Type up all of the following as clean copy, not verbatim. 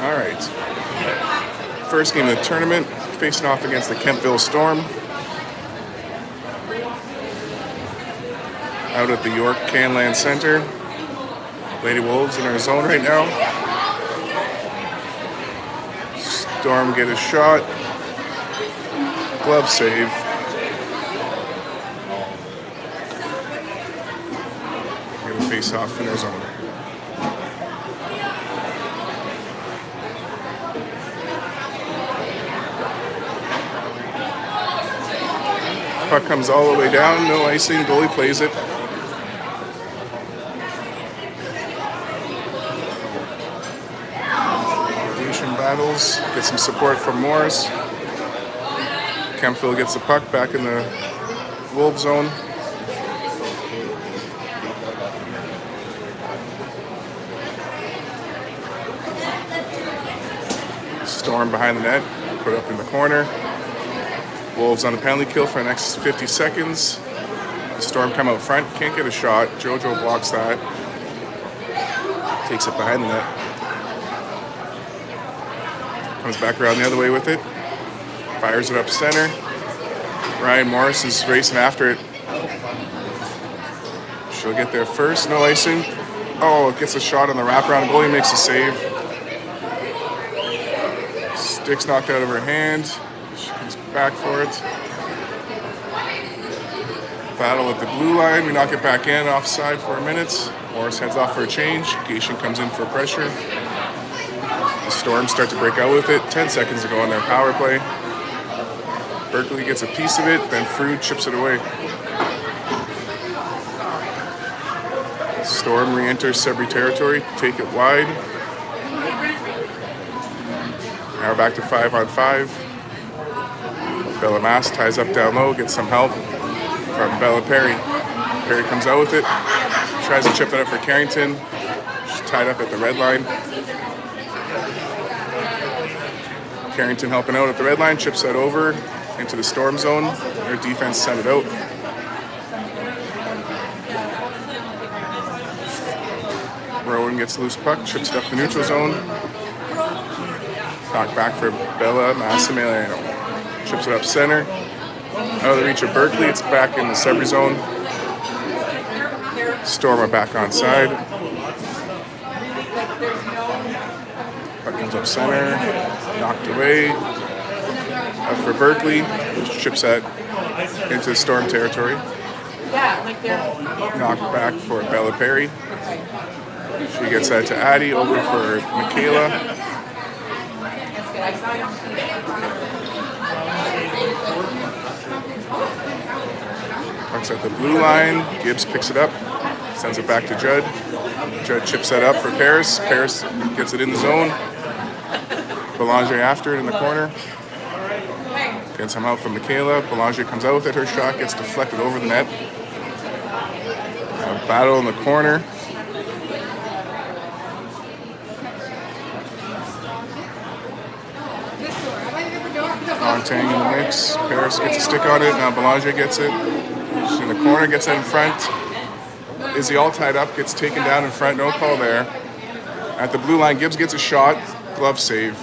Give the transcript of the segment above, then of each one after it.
All right. First game of the tournament, facing off against the Kemptville Storm. Out at the York Canland Center. Lady Wolves in our zone right now. Storm get a shot. Glove save. Gonna face off in our zone. Puck comes all the way down, no icing, goalie plays it. Nation battles, get some support from Morris. Kemptville gets the puck back in the Wolf zone. Storm behind the net, put up in the corner. Wolves on the penalty kill for the next 50 seconds. The Storm come out front, can't get a shot. JoJo blocks that. Takes it behind the net. Comes back around the other way with it. Fires it up center. Ryan Morris is racing after it. She'll get there first, no icing. Oh, gets a shot on the wraparound. Goalie makes a save. Stick's knocked out of her hand. She comes back for it. Battle at the blue line. We knock it back in, offside for a minute. Morris heads off for a change. Gation comes in for pressure. The Storm start to break out with it. 10 seconds to go on their power play. Berkeley gets a piece of it, then Frood chips it away. Storm re-enters Sudbury territory, take it wide. Now we're back to 5-on-5. Bella Mass ties up down low, gets some help from Bella Perry. Perry comes out with it, tries to chip it up for Carrington. tied up at the red line. Carrington helping out at the red line, chips that over into the Storm zone. Their defense sent it out. Rowan gets loose puck, chips it up the neutral zone. Knocked back for Bella Massimiliano. Chips it up center. Out of the reach of Berkeley, it's back in the sub zone. Storm are back on side. Puck comes up center, knocked away. Up for Berkeley, chips that into Storm territory. Knocked back for Bella Perry. She gets that to Addie, over for Michaela. Puck's at the blue line. Gibbs picks it up, sends it back to Judd. Judd chips that up for Paris. Paris gets it in the zone. Belanger after it in the corner. Gets him out from Michaela. Belanger comes out with it. Her shot gets deflected over the net. A battle in the corner. Montang in the mix. Paris gets a stick on it. Now Belanger gets it. She's in the corner, gets it in front. Izzy all tied up, gets taken down in front. No call there. At the blue line, Gibbs gets a shot. Glove save.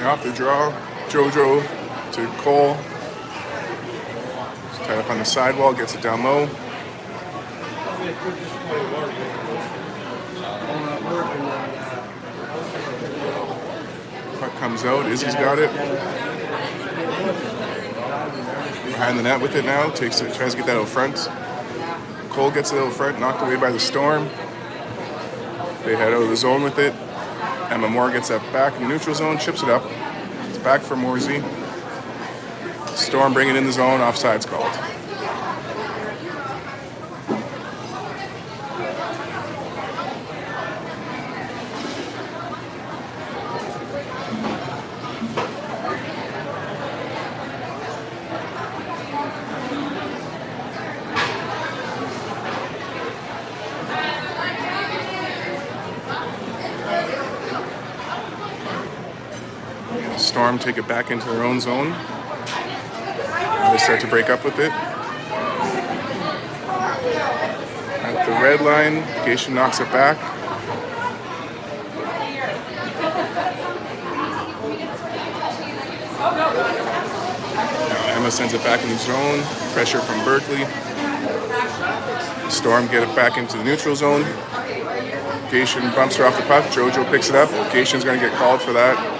Off the draw, Jojo to Cole. Tied up on the sidewall, gets it down low. Puck comes out, Izzy's got it. Behind the net with it now, takes it, tries to get that out front. Cole gets it out front, knocked away by the Storm. They head out of the zone with it. Emma Moore gets that back in the neutral zone, chips it up. It's back for Morsey. Storm bring it in the zone, offside's called. Storm take it back into their own zone. They start to break up with it. At the red line, Geisha knocks it back. Now Emma sends it back in the zone. Pressure from Berkeley. Storm get it back into the neutral zone. Geisha bumps her off the puck. Jojo picks it up. Geisha's going to get called for that.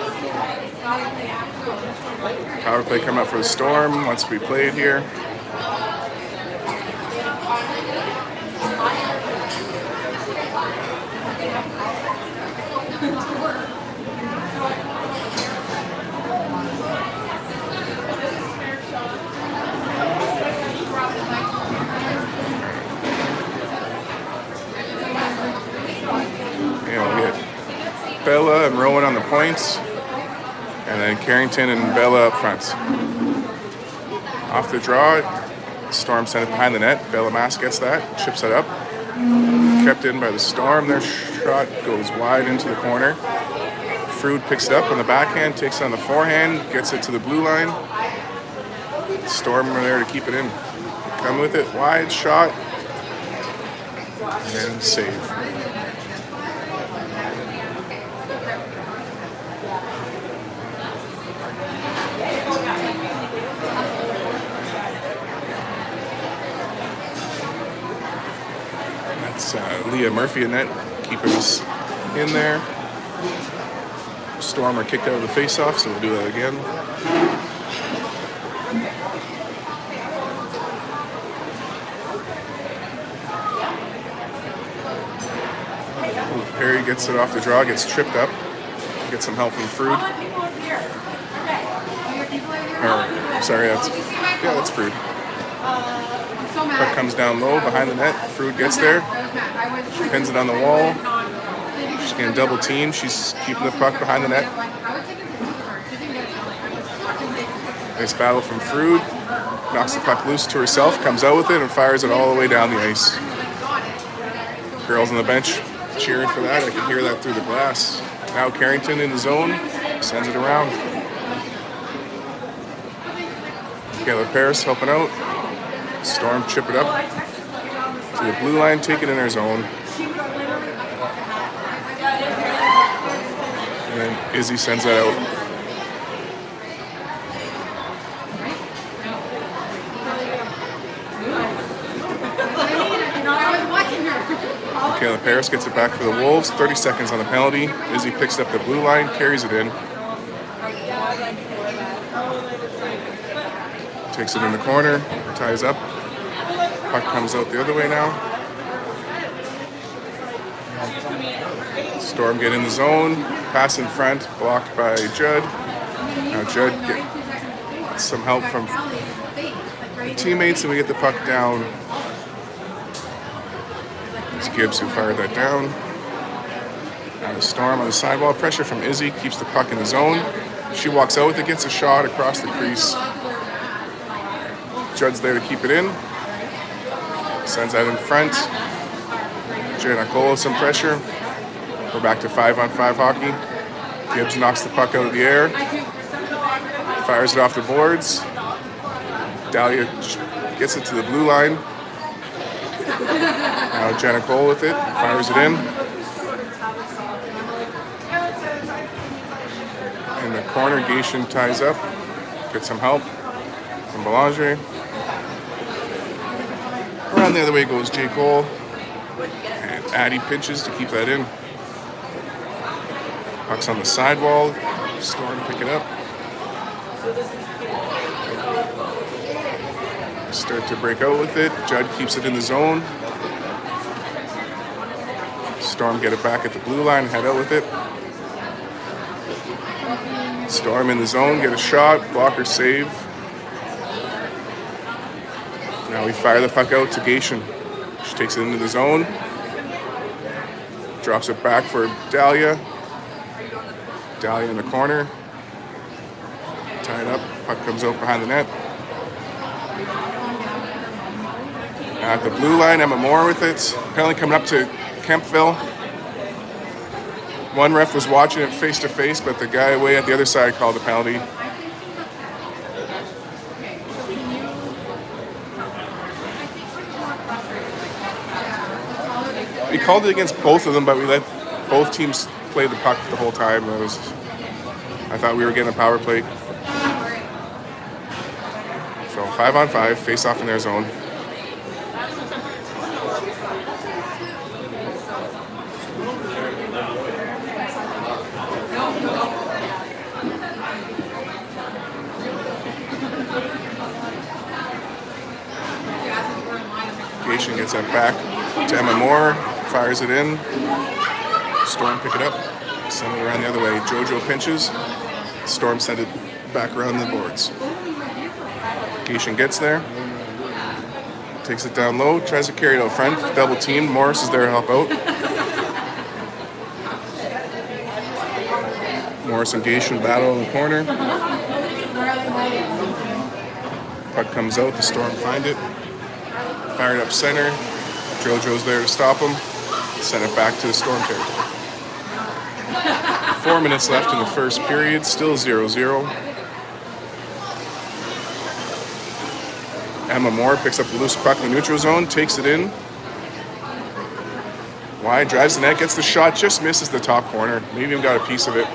Power play coming up for the Storm. Wants to be played here. Yeah, we get Bella and Rowan on the points. And then Carrington and Bella up front. Off the draw, Storm sent it behind the net. Bella Mass gets that, chips it up. Kept in by the Storm. Their shot goes wide into the corner. Frood picks it up on the backhand, takes it on the forehand, gets it to the blue line. Storm are there to keep it in. Come with it, wide shot, and save. Leah Murphy in net, keeping us in there. Storm are kicked out of the face-off, so we'll do that again. Ooh, Perry gets it off the draw, gets tripped up. Gets some help from Frood. Sorry, that's Yeah, that's Frood. Puck comes down low behind the net. Frood gets there. She pins it on the wall. She's getting double teamed. She's keeping the puck behind the net. Nice battle from Frood. Knocks the puck loose to herself, comes out with it, and fires it all the way down the ice. Girls on the bench cheering for that. I can hear that through the glass. Now Carrington in the zone, sends it around. Kayla Paris helping out. Storm chip it up to the blue line, take it in their zone. And then Izzy sends that out. Kayla Paris gets it back for the Wolves. 30 seconds on the penalty. Izzy picks up the blue line, carries it in. Takes it in the corner, ties up. Puck comes out the other way now. Storm get in the zone. Pass in front, blocked by Judd. Now Judd gets some help from teammates, and we get the puck down. It's Gibbs who fired that down. Now the Storm on the sidewall. Pressure from Izzy keeps the puck in the zone. She walks out with it, gets a shot across the crease. Judd's there to keep it in. Sends that in front. Giannacola some pressure. We're back to 5-on-5 hockey. Gibbs knocks the puck out of the air. Fires it off the boards. Dahlia gets it to the blue line. Now Giannacola with it, fires it in. In the corner, Gation ties up. Gets some help from Belanger. Around the other way goes Jay Cole. And Addie pinches to keep that in. Puck's on the sidewall. Storm pick it up. Start to break out with it. Judd keeps it in the zone. Storm get it back at the blue line, head out with it. Storm in the zone, get a shot, blocker save. Now we fire the puck out to Gation. She takes it into the zone. Drops it back for Dahlia. Dahlia in the corner. Tied up, puck comes out behind the net. At the blue line, Emma Moore with it. Penalty coming up to Kemptville. One ref was watching it face to face, but the guy away at the other side called the penalty. We called it against both of them, but we let both teams play the puck the whole time. I thought we were getting a power play. So 5-on-5, face off in their zone. Gation gets that back to Emma Moore, fires it in. Storm pick it up, send it around the other way. JoJo pinches. Storm send it back around the boards. Gation gets there, takes it down low, tries to carry it out front. Double teamed. Morris is there to help out. Morris and Gation battle in the corner. Puck comes out. The Storm find it. Fired up center. JoJo's there to stop him. Send it back to the Storm territory. 4 minutes left in the first period. Still 0-0. Emma Moore picks up the loose puck in the neutral zone. Takes it in. Wide. Drives the net. Gets the shot. Just misses the top corner. Maybe even got a piece of it.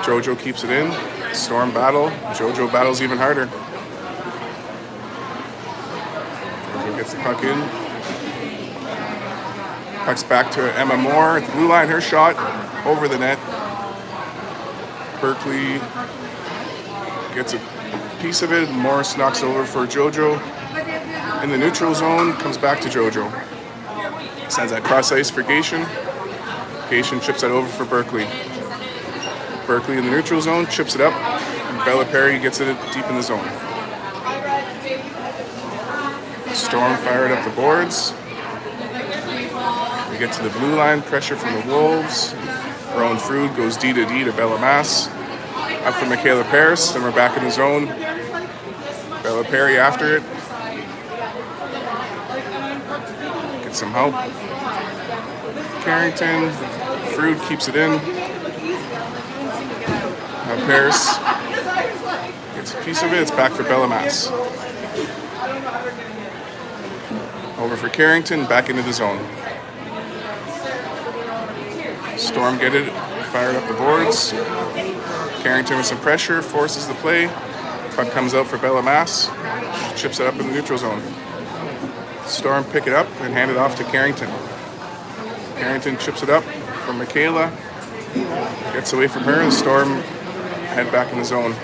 JoJo keeps it in. Storm battle. JoJo battles even harder. Gets the puck in. Puck's back to Emma Moore at the blue line. Her shot over the net. Berkeley gets a piece of it. Morris knocks over for JoJo. In the neutral zone, comes back to JoJo. Sends that cross ice for Gation. Gation chips that over for Berkeley. Berkeley in the neutral zone, chips it up. And Bella Perry gets it deep in the zone. Storm fired up the boards. We get to the blue line, pressure from the Wolves. Rowan Frood goes D to D to Bella Mass. Up for Michaela Paris, then we're back in the zone. Bella Perry after it. Get some help. Carrington, Frood keeps it in. Paris gets a piece of it, it's back for Bella Mass. Over for Carrington, back into the zone. Storm get it, fired up the boards. Carrington with some pressure, forces the play. Puck comes out for Bella Mass. She chips it up in the neutral zone. Storm pick it up and hand it off to Carrington. Carrington chips it up for Michaela. Gets away from her, the Storm head back in the zone.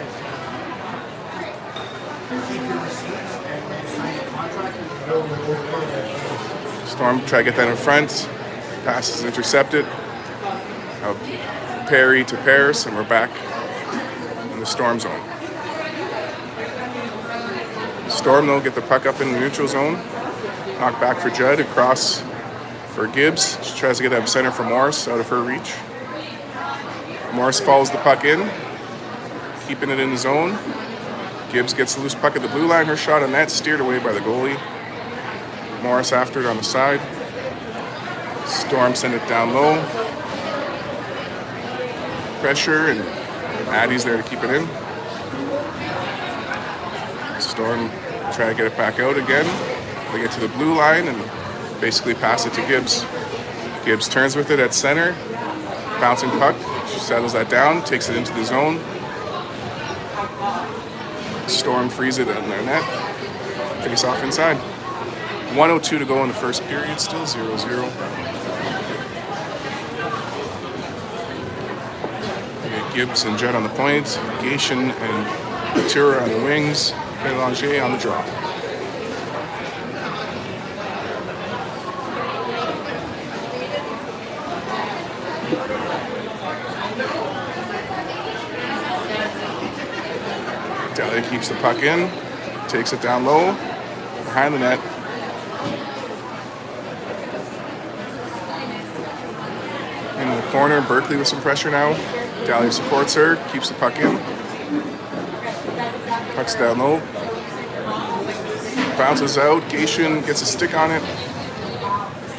Storm try to get that in front. Pass is intercepted. Perry to Paris, and we're back in the Storm zone. Storm, though, get the puck up in the neutral zone. Knock back for Judd, across for Gibbs. She tries to get that center for Morris, out of her reach. Morris follows the puck in, keeping it in the zone. Gibbs gets the loose puck at the blue line. Her shot on net, steered away by the goalie. Morris after it on the side. Storm send it down low. Pressure, and Addie's there to keep it in. Storm try to get it back out again. They get to the blue line and basically pass it to Gibbs. Gibbs turns with it at center. Bouncing puck. She settles that down, takes it into the zone. Storm frees it in their net. Face off inside. 1:02 to go in the first period, still 0-0. Gibbs and Judd on the point, Gation and Ventura on the wings, Belanger on the draw. Dahlia keeps the puck in, takes it down low, behind the net. In the corner, Berkeley with some pressure now. Dahlia supports her, keeps the puck in. Puck's down low. Bounces out. Gation gets a stick on it.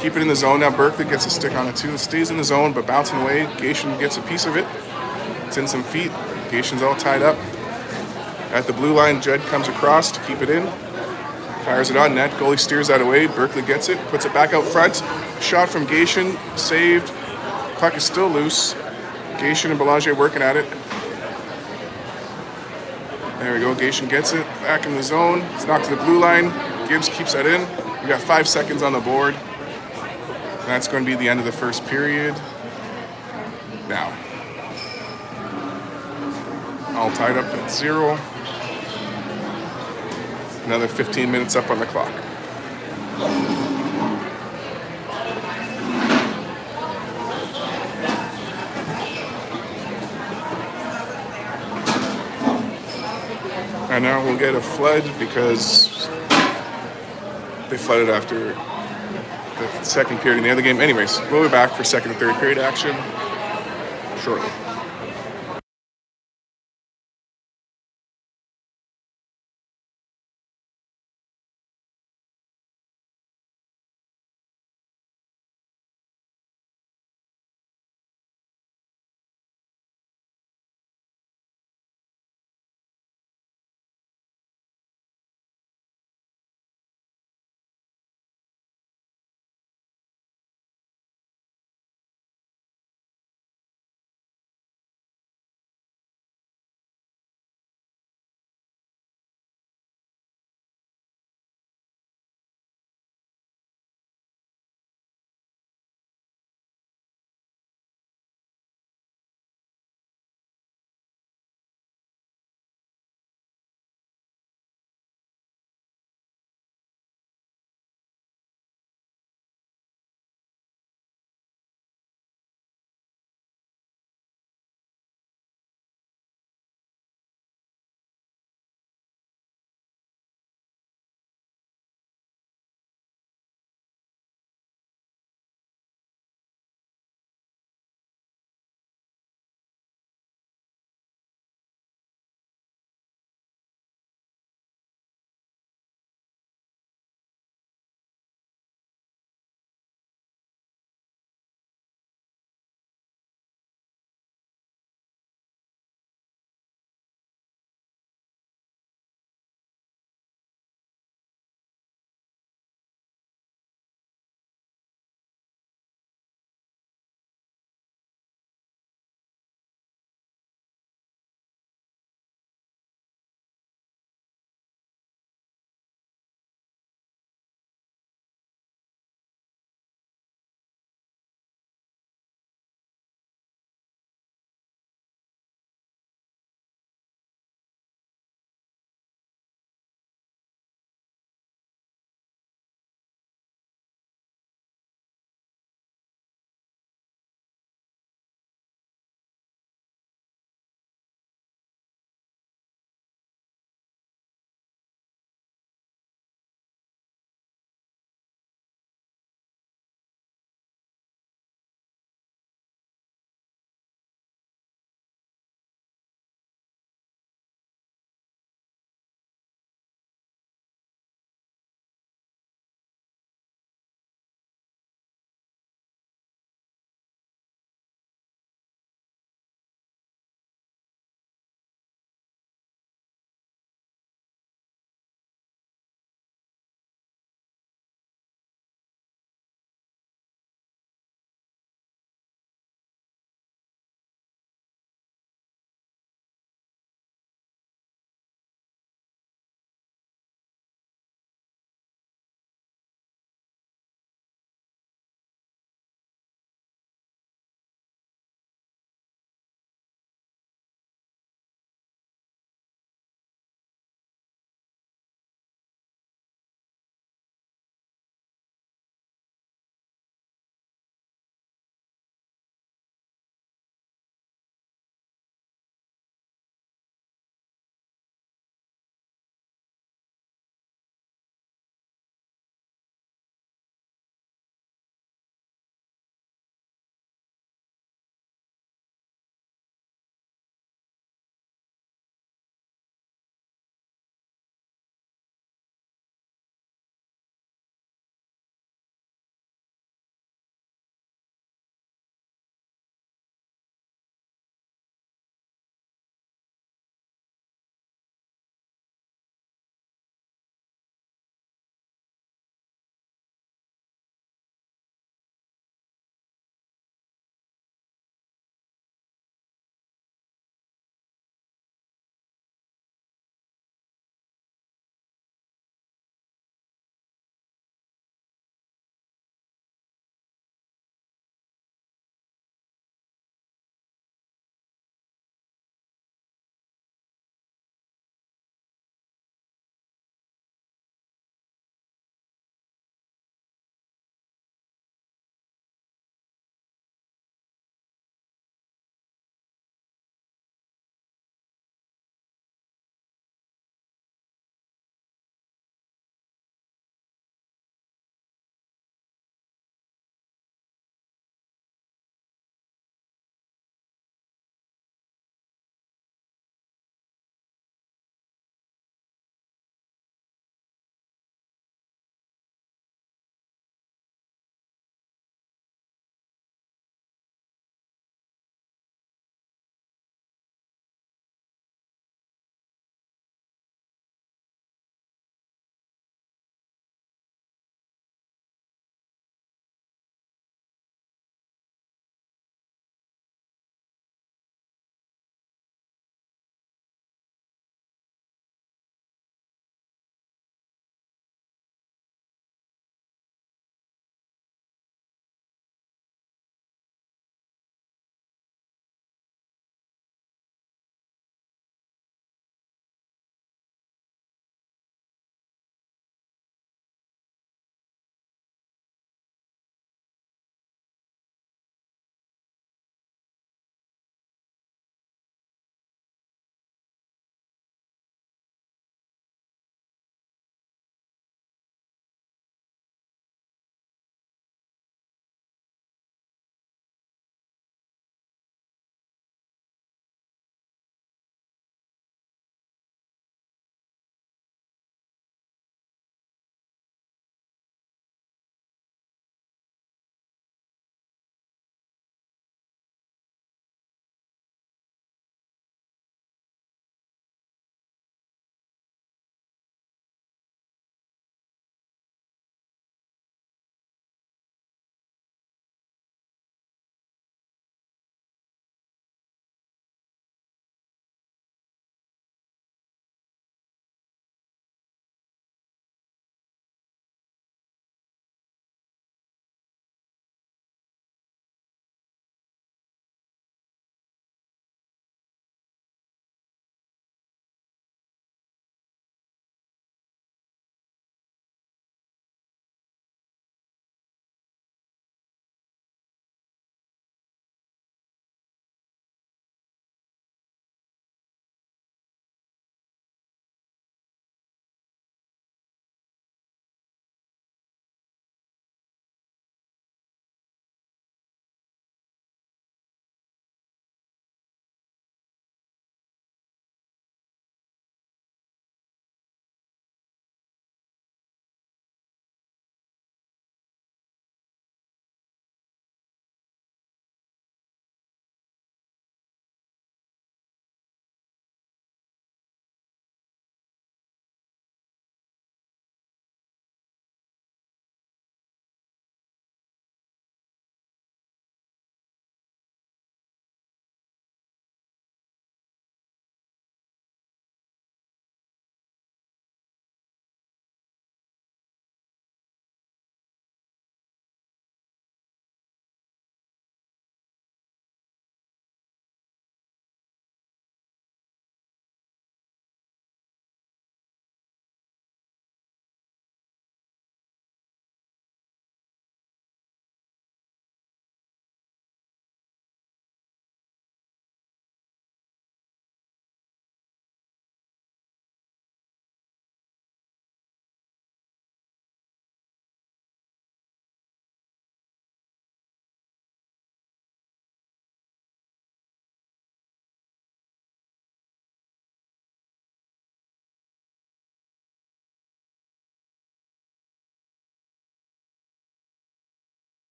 Keep it in the zone now. Berkeley gets a stick on it too. It stays in the zone, but bouncing away. Gation gets a piece of it. It's in some feet. Gation's all tied up. At the blue line, Judd comes across to keep it in. Fires it on net. Goalie steers that away. Berkeley gets it, puts it back out front. Shot from Gation, saved. Puck is still loose. Gation and Belanger working at it. There we go. Gation gets it back in the zone. It's knocked to the blue line. Gibbs keeps that in. We got 5 seconds on the board. And that's going to be the end of the first period. Now, all tied up at 0. Another 15 minutes up on the clock. And now we'll get a flood because they flooded after the second period in the other game. Anyways, we'll be back for second and third period action shortly.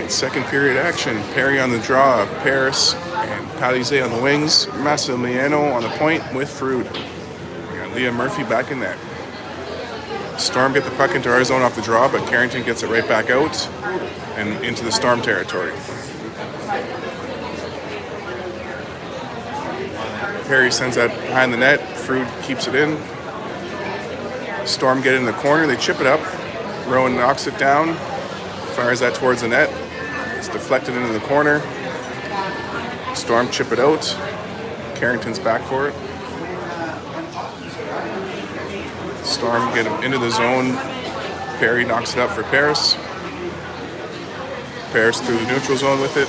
right, second period action. Perry on the draw, Paris and Palize on the wings, Massimiliano on the point with Frood. We got Leah Murphy back in net. Storm get the puck into our zone off the draw, but Carrington gets it right back out and into the Storm territory. Perry sends that behind the net. Frood keeps it in. Storm get in the corner. They chip it up. Rowan knocks it down. Fires that towards the net. It's deflected into the corner. Storm chip it out. Carrington's back for it. Storm get him into the zone. Perry knocks it up for Paris. Paris through the neutral zone with it.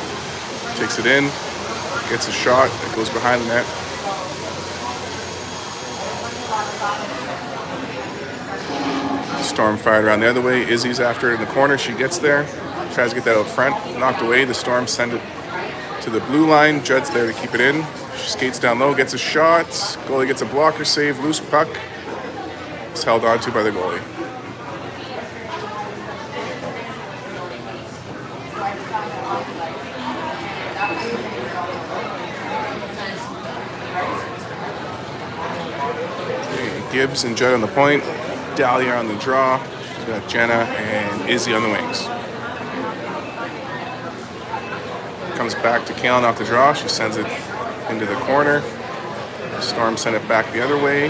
Takes it in. Gets a shot. It goes behind the net. Storm fired around the other way. Izzy's after it in the corner. She gets there. Tries to get that out front. Knocked away. The Storm send it to the blue line. Judd's there to keep it in. She skates down low. Gets a shot. Goalie gets a blocker save. Loose puck. It's held on to by the goalie. Okay, Gibbs and Judd on the point. Dahlia on the draw. She's got Jenna and Izzy on the wings. Comes back to Kalen off the draw. She sends it into the corner. Storm sent it back the other way.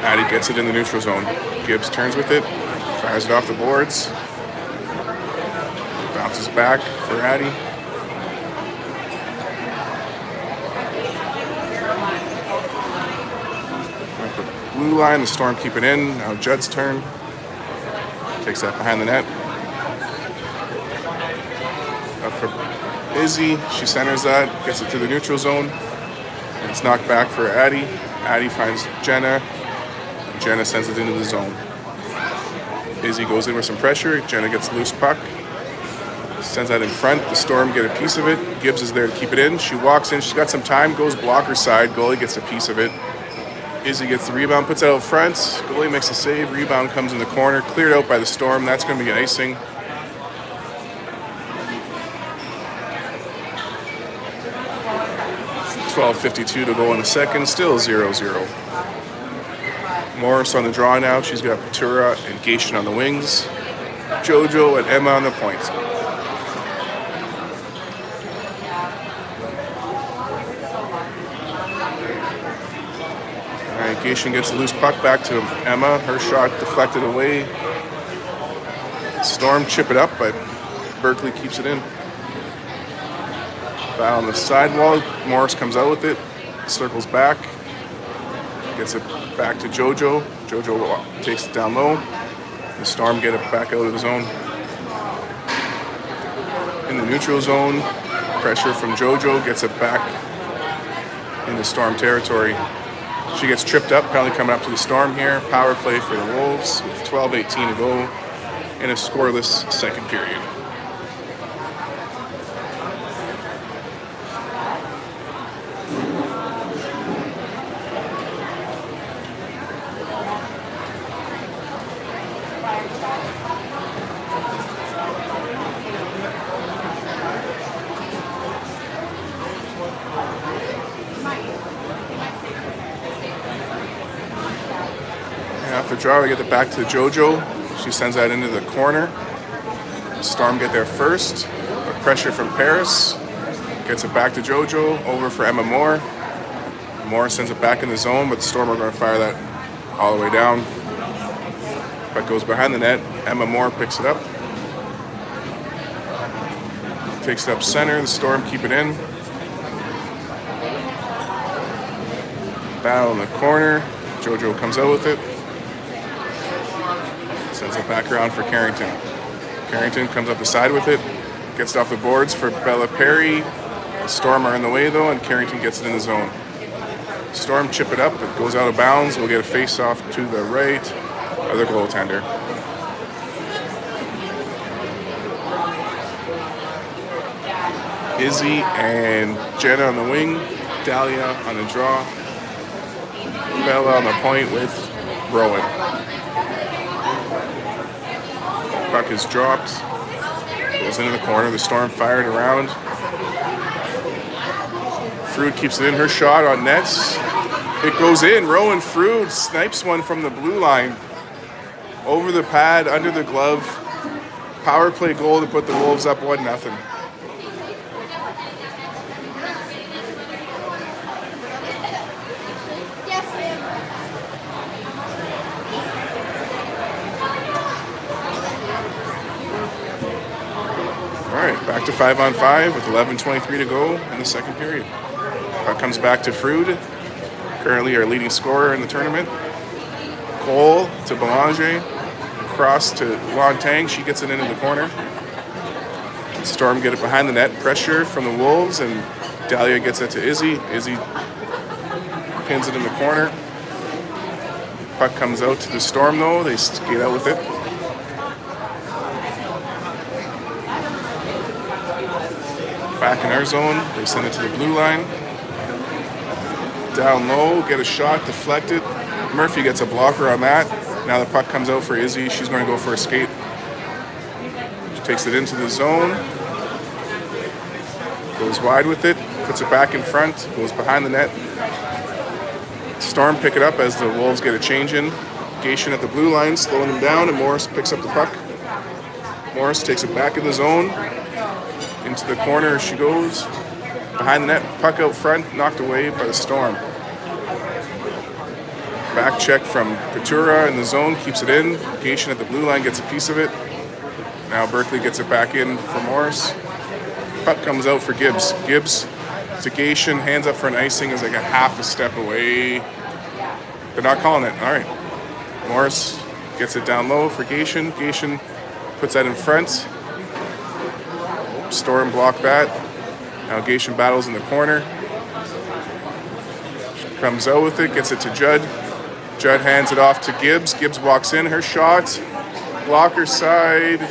Addie gets it in the neutral zone. Gibbs turns with it. Fires it off the boards. Bounces back for Addie. Blue line, the Storm keep it in. Now Judd's turn. Takes that behind the net. Up for Izzy. She centers that. Gets it to the neutral zone. And it's knocked back for Addie. Addie finds Jenna. Jenna sends it into the zone. Izzy goes in with some pressure. Jenna gets loose puck. Sends that in front. The Storm get a piece of it. Gibbs is there to keep it in. She walks in. She's got some time. Goes blocker side. Goalie gets a piece of it. Izzy gets the rebound, puts it out front. Goalie makes a save. Rebound comes in the corner. Cleared out by the Storm. That's going to be an icing. .12:52 to go in the second. Still 0-0. Morris on the draw now. She's got Patura and Gation on the wings. Jojo and Emma on the point. Gation gets a loose puck back to Emma. Her shot deflected away. Storm chip it up, but Berkeley keeps it in. Foul on the sidewall. Morris comes out with it. Circles back. Gets it back to Jojo. Jojo takes it down low. The Storm get it back out of the zone. In the neutral zone. Pressure from Jojo. Gets it back into Storm territory. She gets tripped up, penalty coming up to the Storm here. Power play for the Wolves with 12:18 to go in a scoreless second period. After draw, we get it back to Jojo. She sends that into the corner. Storm get there first. Pressure from Paris. Gets it back to Jojo. Over for Emma Moore. Moore sends it back in the zone, but the Storm are going to fire that all the way down. But goes behind the net. Emma Moore picks it up. Takes it up center. The Storm keep it in. Battle in the corner. Jojo comes out with it. Sends it back around for Carrington. Carrington comes up the side with it. Gets it off the boards for Bella Perry. The Storm are in the way though, and Carrington gets it in the zone. Storm chip it up. It goes out of bounds. We'll get a face-off to the right of the goaltender. Izzy and Jenna on the wing. Dahlia on the draw. Bella on the point with Rowan. Puck is dropped. Goes into the corner. The Storm fired around. Frood keeps it in. Her shot on nets. It goes in. Rowan Frood snipes one from the blue line. Over the pad, under the glove. Power play goal to put the Wolves up 1-0. Back to 5-on-5 with 11:23 to go in the second period. Puck comes back to Frood, currently our leading scorer in the tournament. Cole to Belanger, cross to Lontang. She gets it into the corner. Storm get it behind the net. Pressure from the Wolves, and Dahlia gets it to Izzy. Izzy pins it in the corner. Puck comes out to the Storm though. They skate out with it. Back in our zone, they send it to the blue line. Down low, get a shot, deflected. Murphy gets a blocker on that. Now the puck comes out for Izzy. She's going to go for a skate. She takes it into the zone. Goes wide with it, puts it back in front, goes behind the net. Storm pick it up as the Wolves get a change in. Gation at the blue line, slowing them down, and Morris picks up the puck. Morris takes it back in the zone. Into the corner she goes. Behind the net, puck out front, knocked away by the Storm. Back check from Petura in the zone, keeps it in. Gation at the blue line gets a piece of it. Now Berkeley gets it back in for Morris. Puck comes out for Gibbs. Gibbs to Gation, hands up for an icing, is like a half a step away. They're not calling it. All right. Morris gets it down low for Gation. Gation puts that in front. Storm block that. Now Gation battles in the corner. Comes out with it, gets it to Judd. Judd hands it off to Gibbs. Gibbs walks in, her shot. Blocker side.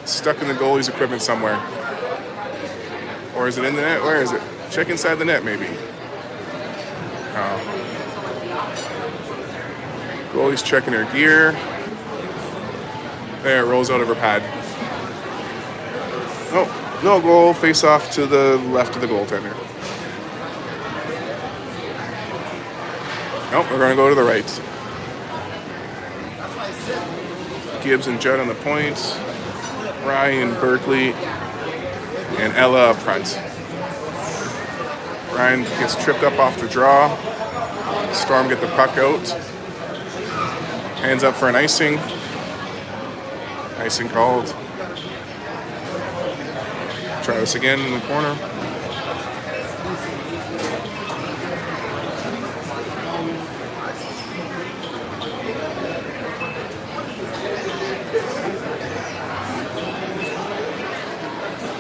Stuck in the goalie's equipment somewhere. Or is it in the net? Where is it? Check inside the net, maybe. Oh. Goalie's checking her gear. There, it rolls out of her pad. Oh, no goal. Face off to the left of the goaltender. Nope, we're going to go to the right. Gibbs and Judd on the point. Ryan, Berkeley, and Ella up front. Ryan gets tripped up off the draw. Storm get the puck out. Hands up for an icing. Icing called. Try this again in the corner.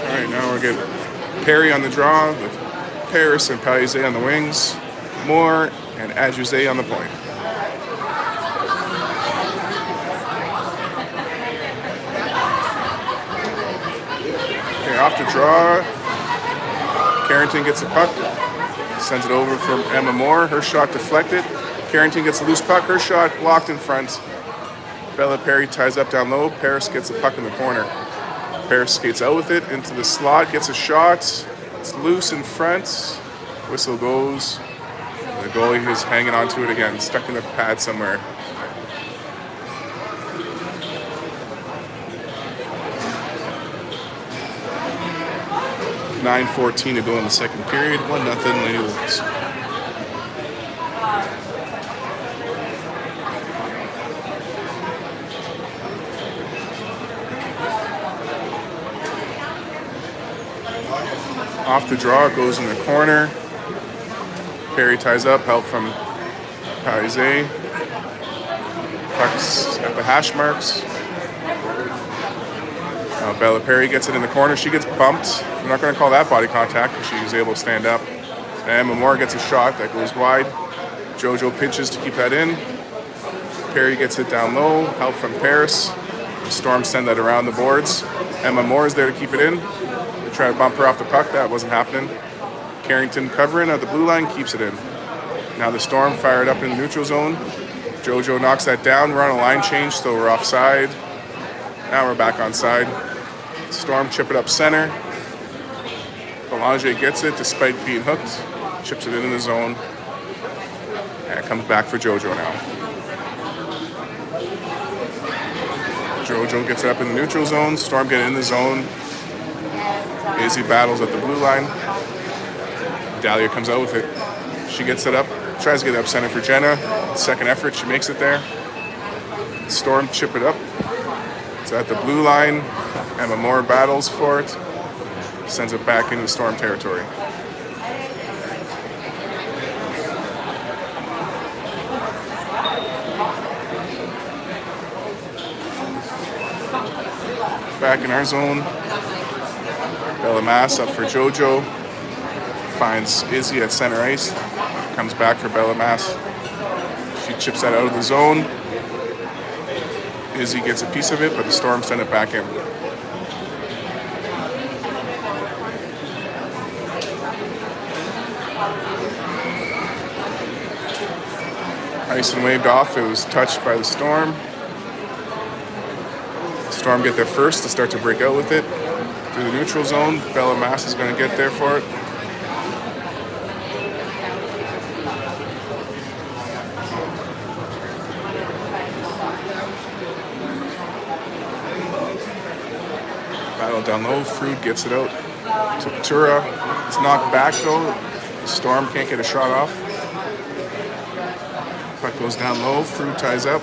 All right, now we're getting Perry on the draw with Paris and Palizé on the wings, Moore and Adjuzé on the point. Off the draw, Carrington gets a puck, sends it over from Emma Moore, her shot deflected. Carrington gets a loose puck, her shot blocked in front. Bella Perry ties up down low, Paris gets the puck in the corner. Paris skates out with it, into the slot, gets a shot, it's loose in front, whistle goes. The goalie is hanging onto it again, stuck in the pad somewhere. .9:14 to go in the second period. 1-0 Lady Wolves. Off the draw, goes in the corner. Perry ties up, help from Palizé. Puck's at the hash marks. Bella Perry gets it in the corner. She gets bumped. I'm not going to call that body contact because she was able to stand up. And Emma Moore gets a shot that goes wide. Jojo pinches to keep that in. Perry gets it down low. Help from Paris. The Storm send that around the boards. Emma Moore is there to keep it in. They try to bump her off the puck. That wasn't happening. Carrington covering at the blue line, keeps it in. Now the Storm fired up in the neutral zone. Jojo knocks that down. We're on a line change, so we're offside. Now we're back on side. Storm chip it up center. Belanger gets it despite being hooked. Chips it in the zone. And it comes back for JoJo now. JoJo gets it up in the neutral zone. Storm get it in the zone. Izzy battles at the blue line. Dahlia comes out with it. She gets it up. Tries to get it up center for Jenna. Second effort, she makes it there. Storm chip it up. It's at the blue line. Emma Moore battles for it. Sends it back into Storm territory. Back in our zone. Bella Mass up for JoJo. Finds Izzy at center ice. Comes back for Bella Mass. She chips that out of the zone. Izzy gets a piece of it, but the Storm send it back in. Ice and waved off. It was touched by the Storm. Storm get there first to start to break out with it. Through the neutral zone, Bella Mass is going to get there for it. Battle down low, Frood gets it out to Patura. It's knocked back though. The Storm can't get a shot off. Puck goes down low, Frood ties up.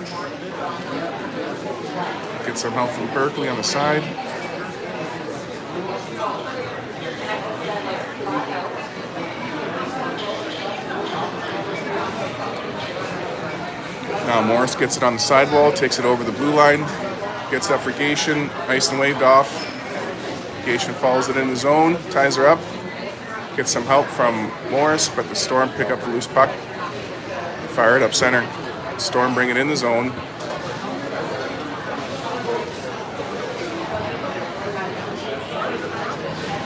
Gets some help from Berkeley on the side. Now Morris gets it on the sidewall, takes it over the blue line, gets it up for Gation, ice and waved off. Gation follows it in the zone, ties her up, gets some help from Morris, but the Storm pick up the loose puck, fire it up center. Storm bring it in the zone.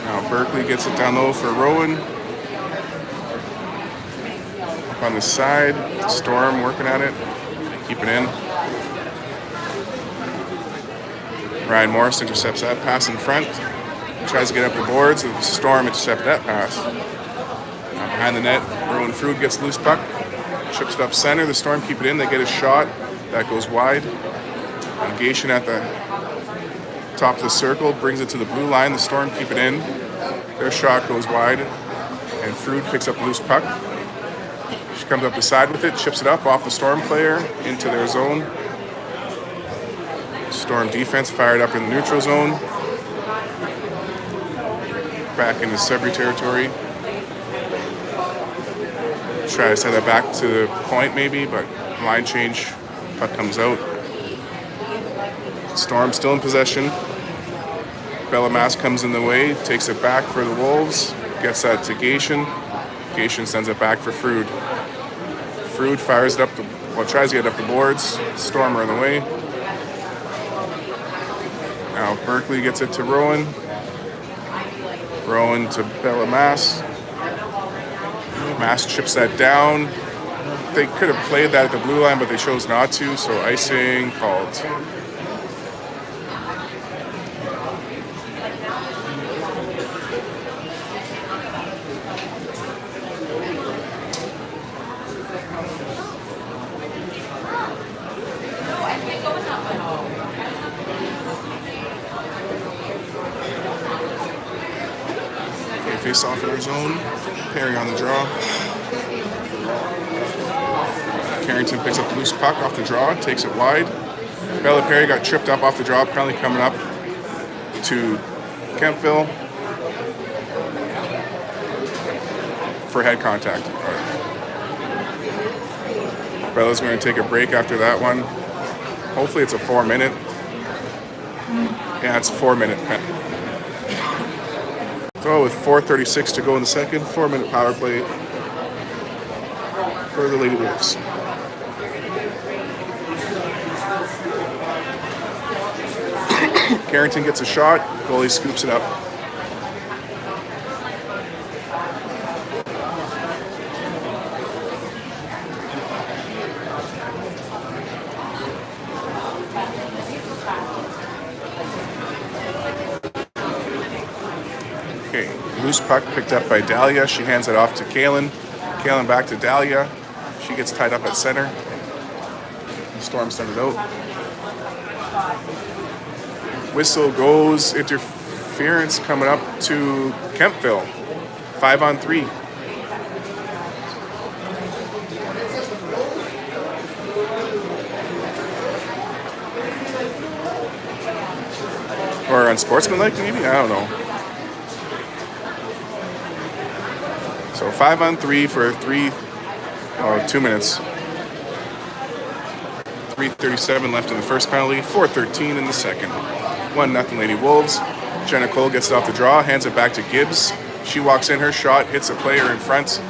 Now Berkeley gets it down low for Rowan. Up on the side, Storm working at it, keep it in. Ryan Morris intercepts that pass in front. Tries to get up the boards. The Storm intercept that pass. Now behind the net, Rowan Frood gets loose puck. Chips it up center. The Storm keep it in. They get a shot. That goes wide. Gation at the top of the circle brings it to the blue line. The Storm keep it in. Their shot goes wide. And Frood picks up the loose puck. She comes up the side with it. Chips it up off the Storm player into their zone. Storm defense fired up in the neutral zone. Back into Sudbury territory. Try to send that back to the point maybe, but line change. Puck comes out. Storm still in possession. Bella Mass comes in the way, takes it back for the Wolves. Gets that to Gation. Gation sends it back for Frood. Frood fires it up, tries to get up the boards. Storm are in the way. Now Berkeley gets it to Rowan. Rowan to Bella Mass. Mass chips that down. They could have played that at the blue line, but they chose not to, so icing called. Face off in our zone. Perry on the draw. Carrington picks up the loose puck off the draw, takes it wide. Bella Perry got tripped up off the draw, probably coming up to Kemptville for head contact. Bella's going to take a break after that one. Hopefully it's a 4-minute. Yeah, it's a 4-minute penalty. So with 4:36 to go in the second, 4-minute power play for the Lady Wolves. Carrington gets a shot, goalie scoops it up. Okay, loose puck picked up by Dahlia. She hands it off to Kaylin. Kaylin back to Dahlia. She gets tied up at center. Storm sent it out. Whistle goes. Interference coming up to Kemptville. 5-on-3. Or unsportsmanlike, maybe? I don't know. So 5-on-3 for 2 minutes. 3:37 left in the first penalty, 4:13 in the second. 1-0 Lady Wolves. Jenna Cole gets it off the draw, hands it back to Gibbs. She walks in, her shot hits a player in front.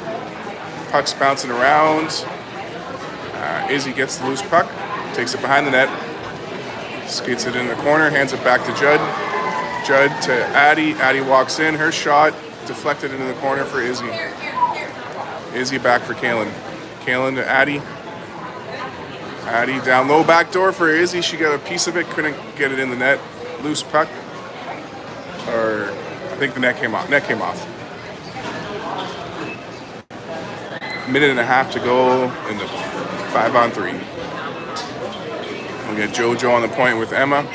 Puck's bouncing around. Izzy gets the loose puck, takes it behind the net, skates it in the corner, hands it back to Judd. Judd to Addie. Addie walks in, her shot deflected into the corner for Izzy. Izzy back for Kaylin. Kaylin to Addie. Addie down low, back door for Izzy. She got a piece of it, couldn't get it in the net. Loose puck. Or I think the net came off. Net came off. Minute and a half to go in the 5-on-3. We got JoJo on the point with Emma.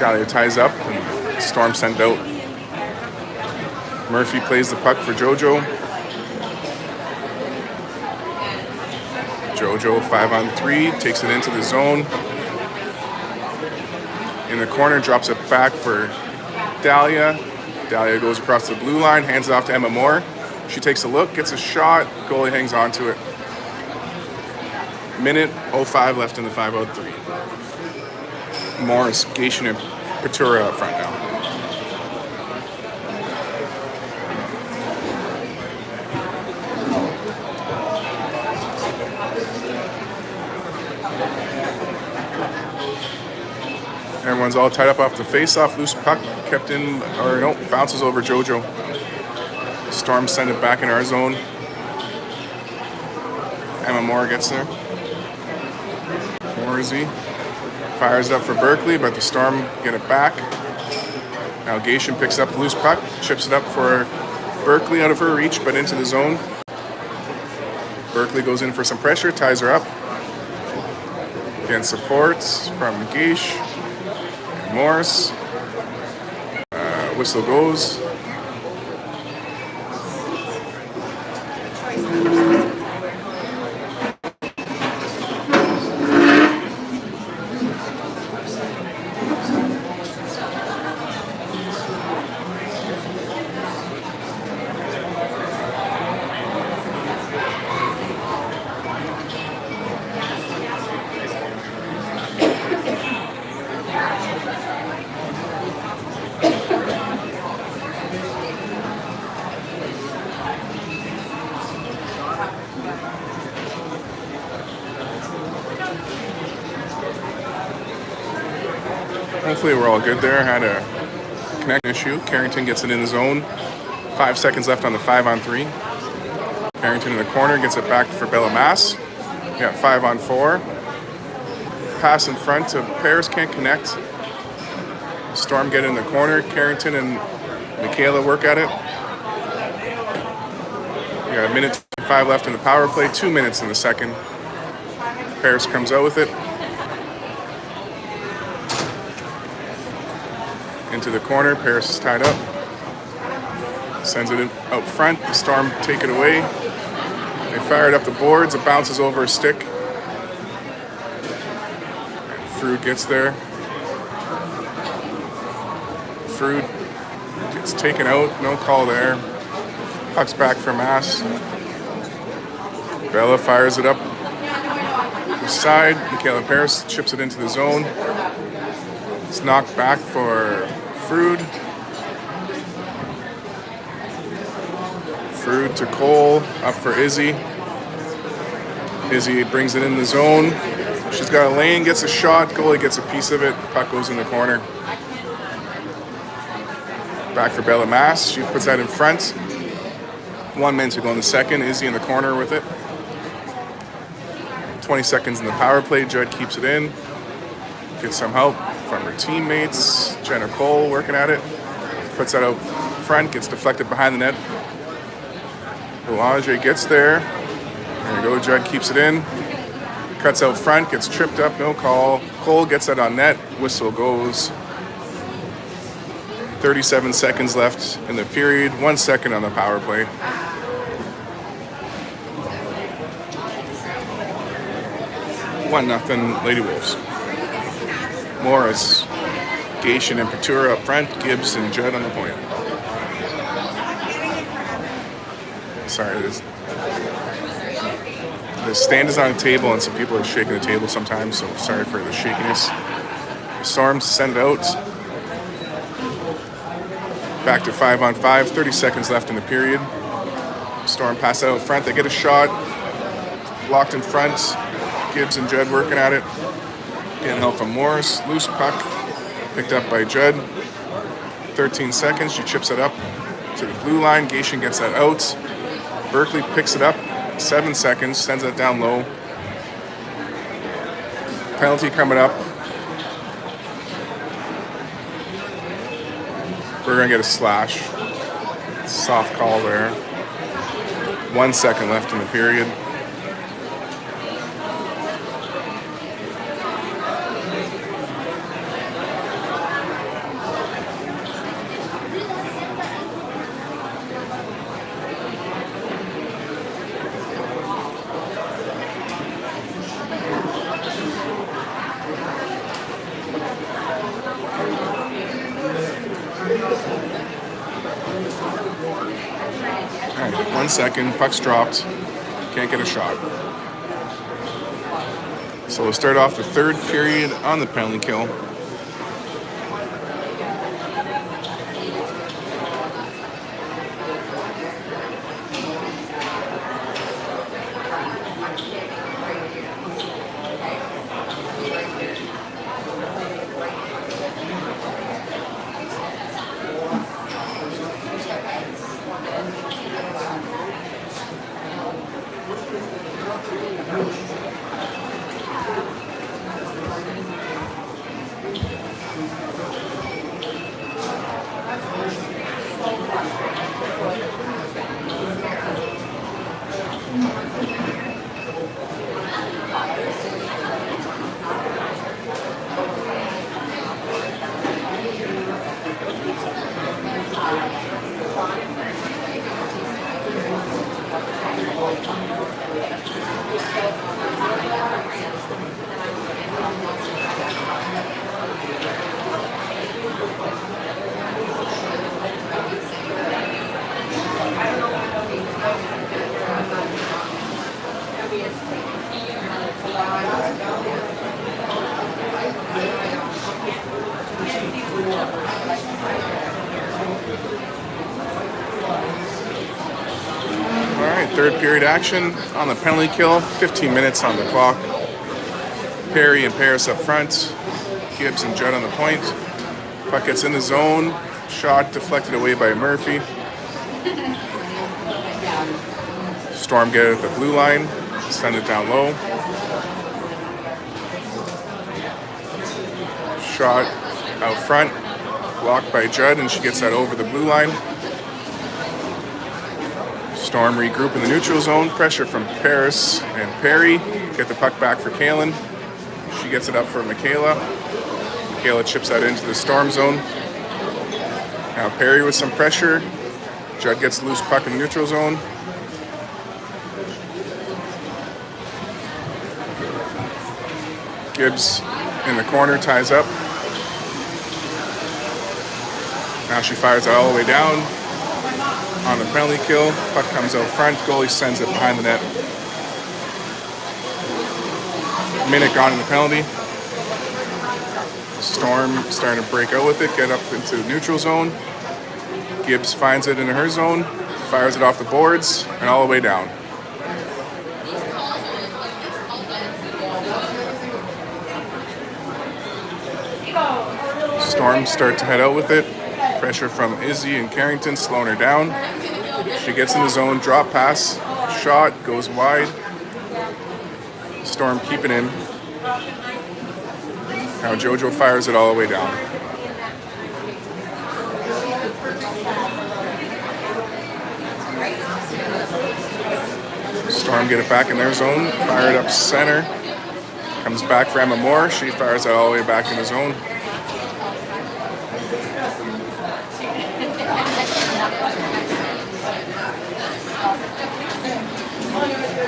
Dahlia ties up and Storm sent out. Murphy plays the puck for JoJo. JoJo 5-on-3, takes it into the zone. In the corner, drops it back for Dahlia. Dahlia goes across the blue line, hands it off to Emma Moore. She takes a look, gets a shot, goalie hangs on to it. Minute 05 left in the 5-on-3. Morris, Gation, and Patura up front now. Everyone's all tied up off the face-off. Loose puck kept in, or no, bounces over JoJo. Storm send it back in our zone. Emma Moore gets there. Morsey fires up for Berkeley, but the Storm get it back. Now Gation picks up the loose puck, chips it up for Berkeley out of her reach, but into the zone. Berkeley goes in for some pressure, ties her up. Again, supports from Geish. Morris. Whistle goes. Hopefully we're all good there. Had a connection issue. Carrington gets it in the zone. 5 seconds left on the 5-on-3. Carrington in the corner gets it back for Bella Mass. We got 5-on-4. Pass in front to Paris, can't connect. Storm get in the corner. Carrington and Michaela work at it. We got a minute 5 left in the power play. 2 minutes in the second. Paris comes out with it. Into the corner, Paris is tied up. Sends it in out front, the Storm take it away. They fire it up the boards, it bounces over a stick. And Frood gets there. Frood gets taken out, no call there. Puck's back for Mass. Bella fires it up the side. Michaela Paris chips it into the zone. It's knocked back for Frood. Frood to Cole, up for Izzy. Izzy brings it in the zone. She's got a lane, gets a shot, goalie gets a piece of it, puck goes in the corner. Back for Bella Mass, she puts that in front. 1 minute to go in the second, Izzy in the corner with it. 20 seconds in the power play. Judd keeps it in. Gets some help from her teammates. Jenna Cole working at it. Puts that out front. Gets deflected behind the net. Boulanger gets there. There we go. Judd keeps it in. Cuts out front. Gets tripped up. No call. Cole gets that on net. Whistle goes. 37 seconds left in the period. 1 second on the power play. One nothing Lady Wolves. Morris, Gation and Patura up front. Gibbs and Judd on the point. Sorry, the stand is on a table and some people are shaking the table sometimes, so sorry for the shakiness. Storm send it out. Back to 5-on-5, 30 seconds left in the period. Storm pass it out front, they get a shot. Blocked in front. Gibbs and Judd working at it. Getting help from Morris. Loose puck. Picked up by Judd. 13 seconds. She chips it up to the blue line. Gation gets that out. Berkeley picks it up. 7 seconds. Sends it down low. Penalty coming up. We're going to get a slash. Soft call there. 1 second left in the period. All right, 1 second, puck's dropped, can't get a shot. So we'll start off the third period on the penalty kill. Third period action on the penalty kill, 15 minutes on the clock. Perry and Paris up front, Gibbs and Judd on the point. Puck gets in the zone, shot deflected away by Murphy. Storm get it at the blue line, send it down low. Shot out front, blocked by Judd, and she gets that over the blue line. Storm regroup in the neutral zone. Pressure from Paris and Perry. Get the puck back for Kalen. She gets it up for Michaela. Michaela chips that into the Storm zone. Now Perry with some pressure. Judd gets the loose puck in the neutral zone. Gibbs in the corner, ties up. Now she fires it all the way down. On the penalty kill, puck comes out front, goalie sends it behind the net. Minute gone in the penalty. Storm starting to break out with it, get up into the neutral zone. Gibbs finds it in her zone, fires it off the boards, and all the way down. Storm start to head out with it. Pressure from Izzy and Carrington slowing her down. She gets in the zone, drop pass, shot, goes wide. Storm keep it in. Now JoJo fires it all the way down. Storm get it back in their zone, fire it up center. Comes back for Emma Moore, she fires it all the way back in the zone.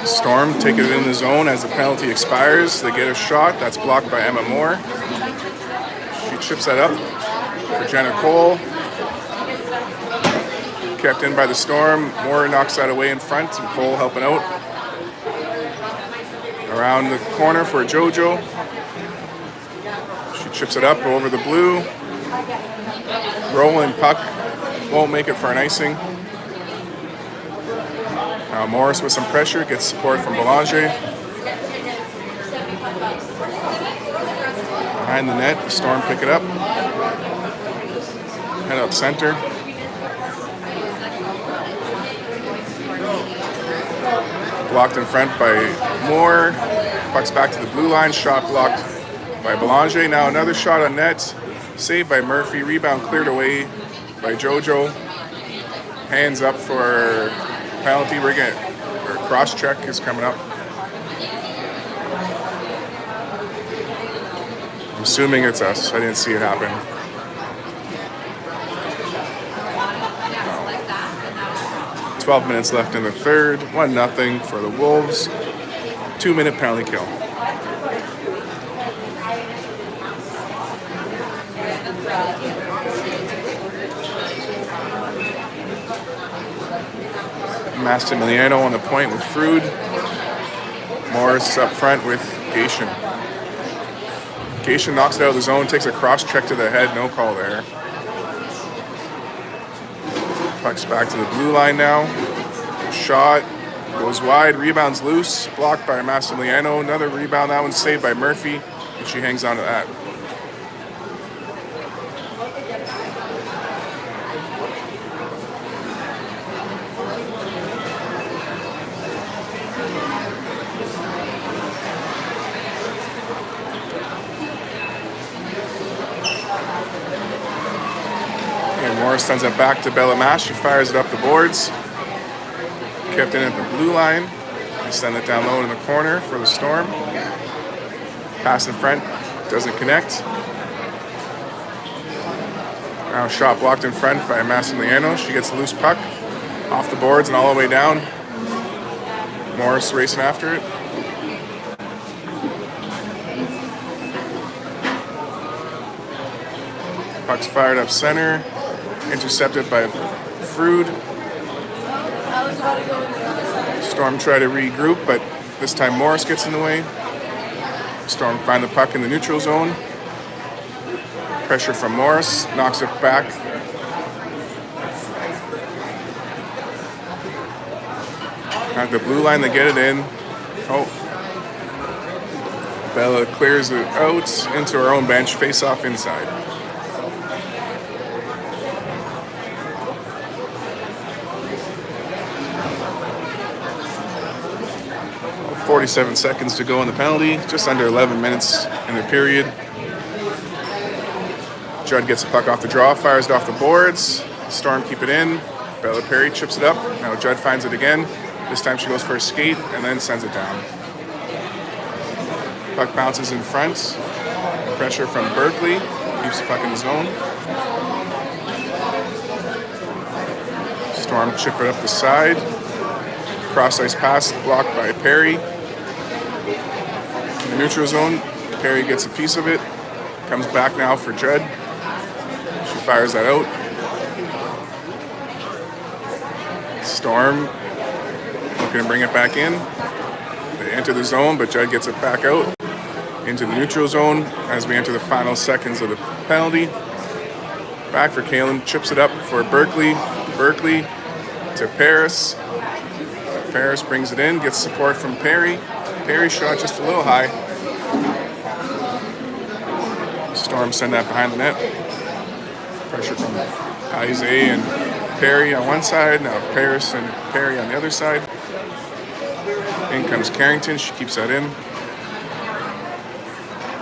Storm take it in the zone as the penalty expires. They get a shot, that's blocked by Emma Moore. She chips that up for Jenna Cole. Kept in by the Storm. Moore knocks that away in front, and Cole helping out. Around the corner for JoJo. She chips it up over the blue. Rolling puck. Won't make it for an icing. Now Morris with some pressure, gets support from Belanger. Behind the net, the Storm pick it up. Head up center. Blocked in front by Moore. Puck's back to the blue line. Shot blocked by Belanger. Now another shot on net. Saved by Murphy. Rebound cleared away by JoJo. Hands up for penalty. We're getting our cross check is coming up. I'm assuming it's us. I didn't see it happen. 12 minutes left in the third. 1-0 for the Wolves. 2-minute penalty kill. Massimiliano on the point with Frood. Morris up front with Gation. Gation knocks it out of the zone, takes a cross check to the head, no call there. Puck's back to the blue line now. Shot goes wide, rebounds loose, blocked by Massimiliano. Another rebound, that one's saved by Murphy, and she hangs on to that. Morris sends it back to Belamash. She fires it up the boards. Kept in at the blue line. They send it down low in the corner for the Storm. Pass in front. Doesn't connect. Now shot blocked in front by Massimiliano. She gets a loose puck. Off the boards and all the way down. Morris racing after it. Puck's fired up center. Intercepted by Frood. Storm try to regroup, but this time Morris gets in the way. Storm find the puck in the neutral zone. Pressure from Morris, knocks it back. At the blue line, they get it in. Oh. Bella clears it out into her own bench, face off inside. 47 seconds to go in the penalty, just under 11 minutes in the period. Judd gets the puck off the draw, fires it off the boards. Storm keep it in. Bella Perry chips it up. Now Judd finds it again. This time she goes for a skate and then sends it down. Puck bounces in front. Pressure from Berkeley. Keeps the puck in the zone. Storm chip it up the side. Cross ice pass blocked by Perry. In the neutral zone, Perry gets a piece of it. Comes back now for Judd. She fires that out. Storm looking to bring it back in. They enter the zone, but Judd gets it back out into the neutral zone as we enter the final seconds of the penalty. Back for Kalen, chips it up for Berkeley. Berkeley to Paris. Paris brings it in, gets support from Perry. Perry shot just a little high. Storm send that behind the net. Pressure from Isaiah and Perry on one side, now Paris and Perry on the other side. In comes Carrington, she keeps that in.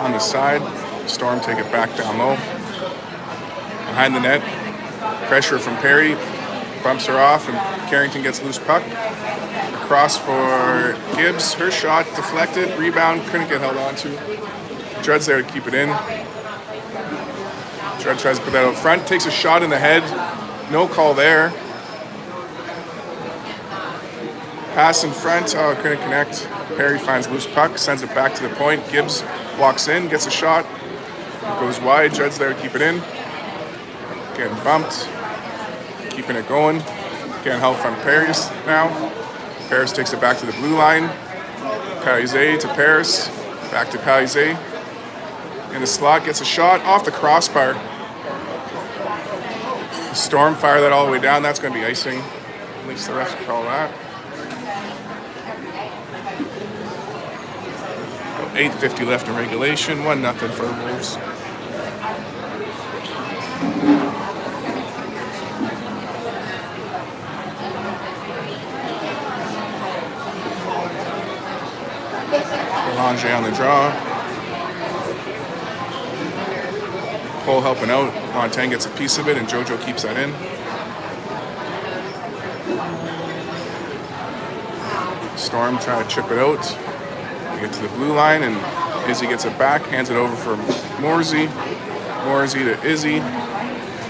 on the side. Storm take it back down low. Behind the net, pressure from Perry, bumps her off, and Carrington gets loose puck. Across for Gibbs, her shot deflected, rebound, couldn't get held on to. Judd's there to keep it in. Judd tries to put that out front, takes a shot in the head, no call there. Pass in front, oh, couldn't connect. Perry finds loose puck, sends it back to the point. Gibbs walks in, gets a shot, goes wide. Judd's there to keep it in. Getting bumped, keeping it going. Getting help from Paris now. Paris takes it back to the blue line. Palizé to Paris, back to Palizé. In the slot, gets a shot off the crossbar. Storm fire that all the way down. That's going to be icing. At least the refs call that. 8:50 left in regulation. 1-0 for the Wolves. Belanger on the draw. Cole helping out. Montaigne gets a piece of it, and JoJo keeps that in. Storm trying to chip it out. We get to the blue line, and Izzy gets it back, hands it over for Morsey. Morsey to Izzy.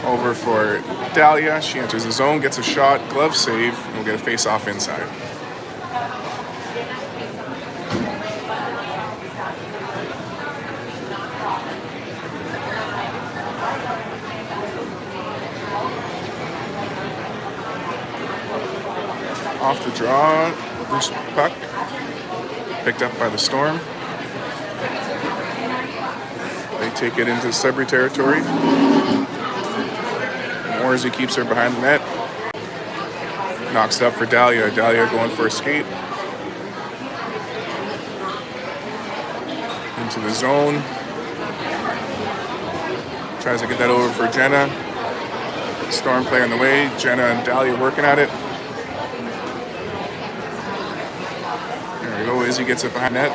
Over for Dahlia. She enters the zone, gets a shot, glove save, and we'll get a face-off inside. Off the draw, loose puck, picked up by the Storm. They take it into Sudbury territory. Morsey keeps her behind the net. Knocks it up for Dahlia. Dahlia going for a skate. Into the zone. Tries to get that over for Jenna. Storm play on the way. Jenna and Dahlia working at it. Izzy gets it behind net.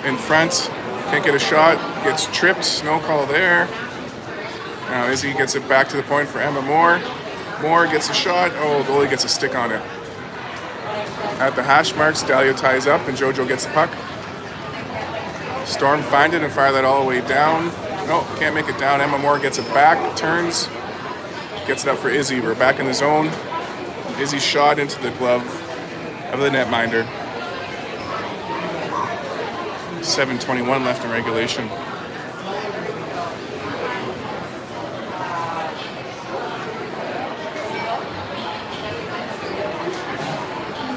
In front, can't get a shot, gets tripped, no call there. Now Izzy gets it back to the point for Emma Moore. Moore gets a shot, oh, goalie gets a stick on it. At the hash marks, Dahlia ties up and JoJo gets the puck. Storm find it and fire that all the way down. No, can't make it down. Emma Moore gets it back, turns, gets it up for Izzy. We're back in the zone. Izzy shot into the glove of the netminder. 7:21 left in regulation.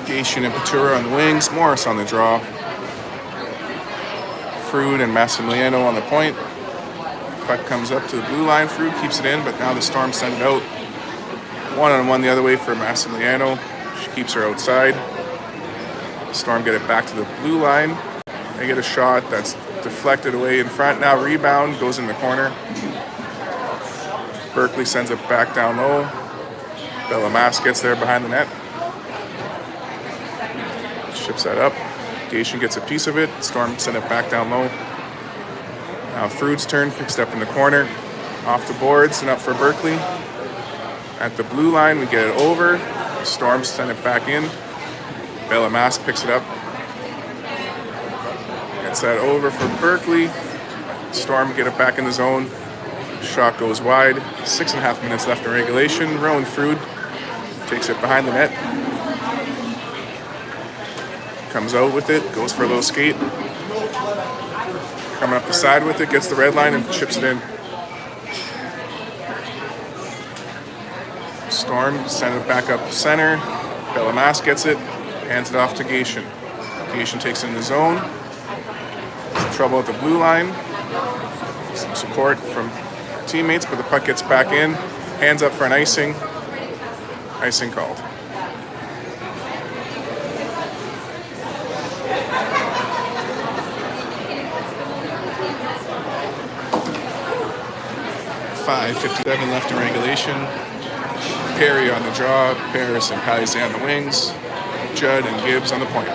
Gation and Patura on the wings. Morris on the draw. Frood and Massimiliano on the point. Puck comes up to the blue line. Frood keeps it in, but now the Storm send it out. 1-on-1 the other way for Massimiliano. She keeps her outside. Storm get it back to the blue line. They get a shot that's deflected away in front. Now rebound, goes in the corner. Berkeley sends it back down low. Bellamas gets there behind the net. Ships that up. Gation gets a piece of it. Storm send it back down low. Now Frood's turn, picks it up in the corner. Off the boards and up for Berkeley. At the blue line, we get it over. Storm send it back in. Bellamas picks it up. Gets that over for Berkeley. Storm get it back in the zone. Shot goes wide. 6.5 minutes left in regulation. Rowan Frood takes it behind the net. Comes out with it. Goes for a little skate. Coming up the side with it. Gets the red line and chips it in. Storm send it back up center. Bellamas gets it. Hands it off to Gation. Gation takes it in the zone. Trouble at the blue line. Some support from teammates, but the puck gets back in. Hands up for an icing. Icing called. .57 left in regulation. Perry on the draw. Paris and Palizé on the wings. Judd and Gibbs on the point.